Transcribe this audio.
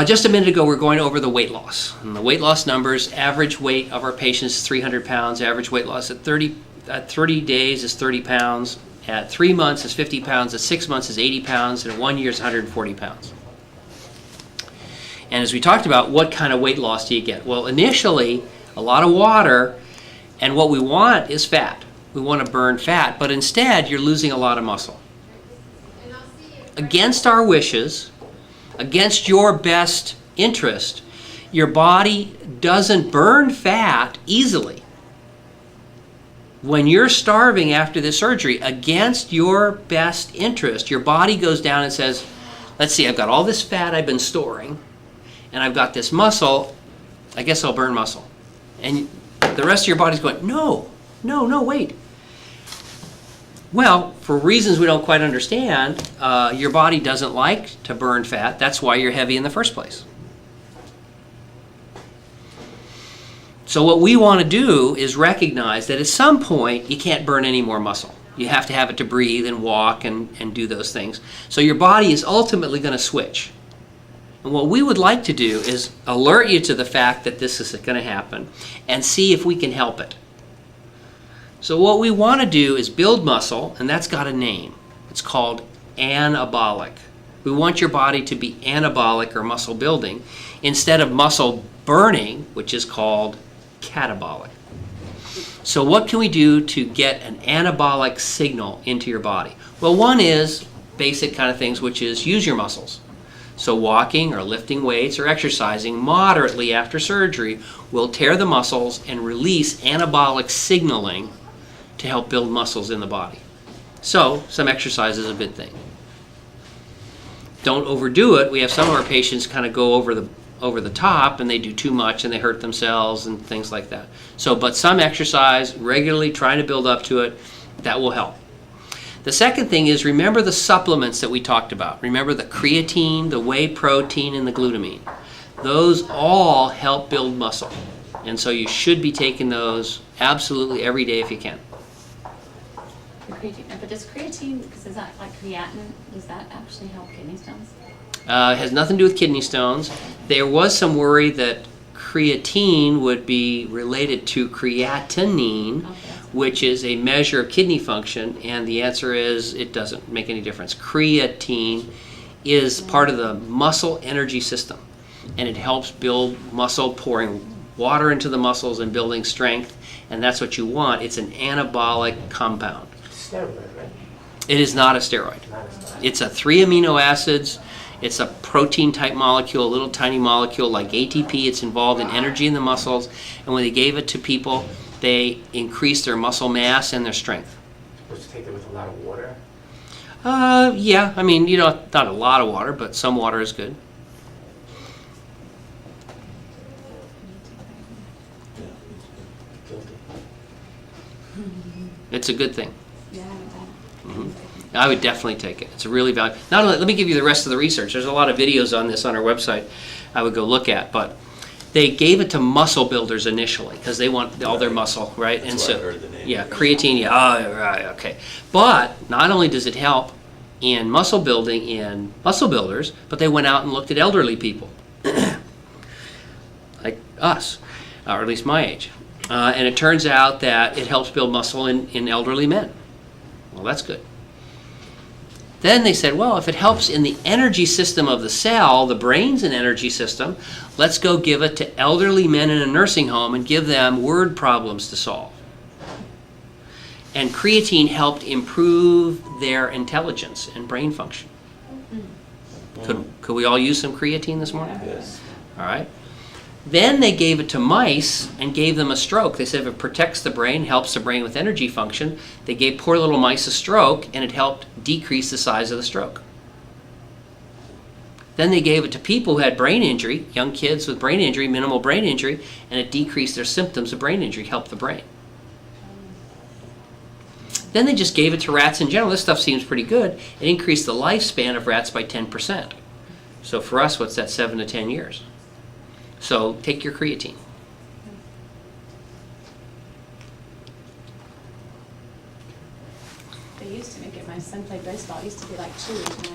Just a minute ago, we were going over the weight loss. And the weight loss numbers, average weight of our patients is 300 pounds. Average weight loss at 30 days is 30 pounds. At 3 months is 50 pounds. At 6 months is 80 pounds. And at 1 year is 140 pounds. And as we talked about, what kind of weight loss do you get? Well, initially, a lot of water, and what we want is fat. We want to burn fat, but instead, you're losing a lot of muscle. Against our wishes, against your best interest, your body doesn't burn fat easily. When you're starving after the surgery, against your best interest, your body goes down and says, let's see, I've got all this fat I've been storing, and I've got this muscle, I guess I'll burn muscle. And the rest of your body's going, no, wait. Well, for reasons we don't quite understand, your body doesn't like to burn fat. That's why you're heavy in the first place. So what we want to do is recognize that at some point you can't burn any more muscle. You have to have it to breathe and walk and do those things. So your body is ultimately going to switch. And what we would like to do is alert you to the fact that this is going to happen and see if we can help it. So what we want to do is build muscle, and that's got a name. It's called anabolic. We want your body to be anabolic or muscle building instead of muscle burning, which is called catabolic. So what can we do to get an anabolic signal into your body? Well, one is basic kind of things, which is use your muscles. So walking or lifting weights or exercising moderately after surgery will tear the muscles and release anabolic signaling to help build muscles in the body. So some exercise is a good thing. Don't overdo it. We have some of our patients kind of go over the top and they do too much and they hurt themselves and things like that. So, but some exercise, regularly trying to build up to it, that will help. The second thing is remember the supplements that we talked about. Remember the creatine, the whey protein, and the glutamine. Those all help build muscle. And so you should be taking those absolutely every day if you can. But does creatine, because is that like creatinine, does that actually help kidney stones? It has nothing to do with kidney stones. There was some worry that creatine would be related to creatinine, which is a measure of kidney function, and the answer is it doesn't make any difference. Creatine is part of the muscle energy system, and it helps build muscle, pouring water into the muscles and building strength, and that's what you want. It's an anabolic compound. Steroid, right? It is not a steroid. It's a 3 amino acids. It's a protein type molecule, a little tiny molecule like ATP. It's involved in energy in the muscles, and when they gave it to people, they increased their muscle mass and their strength. Supposed to take it with a lot of water? Yeah, I mean, you know, not a lot of water, but some water is good. It's a good thing. I would definitely take it. It's a really valuable. Not only, let me give you the rest of the research. There's a lot of videos on this on our website I would go look at, but they gave it to muscle builders initially because they want all their muscle, right? That's and why so, I heard the name. yeah, creatine, yeah, oh, right, okay. But not only does it help in muscle building in muscle builders, but they went out and looked at elderly people, like us, or at least my age. And it turns out that it helps build muscle in elderly men. Well, that's good. Then they said, well, if it helps in the energy system of the cell, the brain's an energy system, let's go give it to elderly men in a nursing home and give them word problems to solve. And creatine helped improve their intelligence and brain function. Could we all use some creatine this morning? Yes. All right. Then they gave it to mice and gave them a stroke. They said if it protects the brain, helps the brain with energy function, they gave poor little mice a stroke and it helped decrease the size of the stroke. Then they gave it to people who had brain injury, young kids with brain injury, minimal brain injury, and it decreased their symptoms of brain injury, helped the brain. Then they just gave it to rats in general. This stuff seems pretty good. It increased the lifespan of rats by 10%. So for us, what's that, 7 to 10 years? So take your creatine. They used to make it, my son played baseball, it used to be like chewy.